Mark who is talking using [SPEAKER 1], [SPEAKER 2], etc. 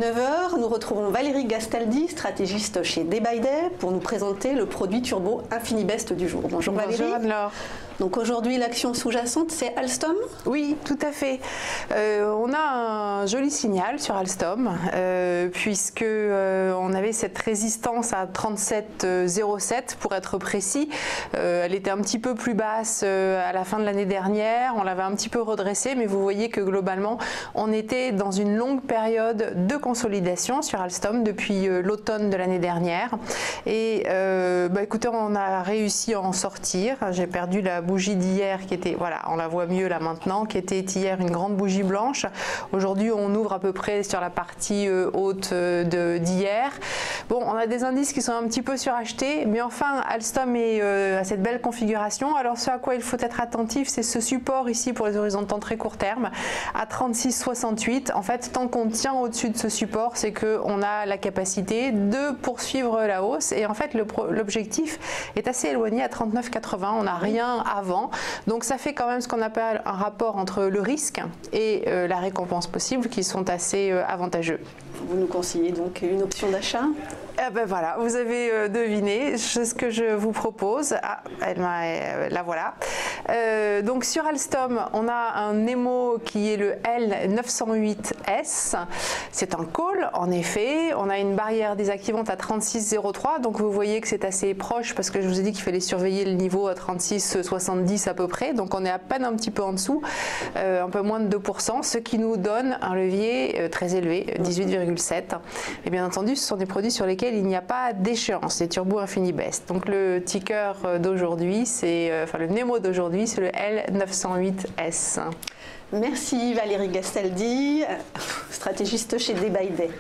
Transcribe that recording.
[SPEAKER 1] 9 heures, nous retrouvons Valérie Gastaldi, stratégiste chez Day by Day, pour nous présenter le produit turbo InfiniBest du jour. Bonjour Valérie.
[SPEAKER 2] Bonjour Anne-Laure.
[SPEAKER 1] Donc aujourd'hui, l'action sous-jacente, c'est Alstom? Oui,
[SPEAKER 2] tout à fait. On a un joli signal sur Alstom, puisque on avait cette résistance à 37,07 pour être précis. Elle était un petit peu plus basse à la fin de l'année dernière, on l'avait un petit peu redressée, mais vous voyez que globalement, on était dans une longue période de consolidation sur Alstom depuis l'automne de l'année dernière. Et écoutez, on a réussi à en sortir. J'ai perdu la bougie d'hier qui était, voilà, on la voit mieux là maintenant, qui était hier une grande bougie blanche. Aujourd'hui, on ouvre à peu près sur la partie haute d'hier. Bon, on a des indices qui sont un petit peu surachetés, mais enfin, Alstom est à cette belle configuration. Alors, ce à quoi il faut être attentif, c'est ce support ici pour les horizons de temps très court terme à 36,68. En fait, tant qu'on tient au-dessus de ce support, c'est qu'on a la capacité de poursuivre la hausse. Et en fait, l'objectif est assez éloigné à 39,80. On n'a rien avant. Donc ça fait quand même ce qu'on appelle un rapport entre le risque et la récompense possible qui sont assez avantageux.
[SPEAKER 1] Vous nous conseillez donc une option d'achat?
[SPEAKER 2] Voilà, vous avez deviné ce que je vous propose. Ah, la voilà. Donc sur Alstom, on a un Nemo qui est le L908S. C'est un call, en effet. On a une barrière désactivante à 36,03. Donc vous voyez que c'est assez proche parce que je vous ai dit qu'il fallait surveiller le niveau à 36,70 à peu près. Donc on est à peine un petit peu en dessous, un peu moins de 2%, ce qui nous donne un levier très élevé, 18,7. Et bien entendu, ce sont des produits sur lesquels il n'y a pas d'échéance, c'est Turbo InfiniBest. Donc le ticker d'aujourd'hui, c'est le Nemo d'aujourd'hui, c'est le L908S.
[SPEAKER 1] Merci Valérie Gastaldi, stratégiste chez Day by Day.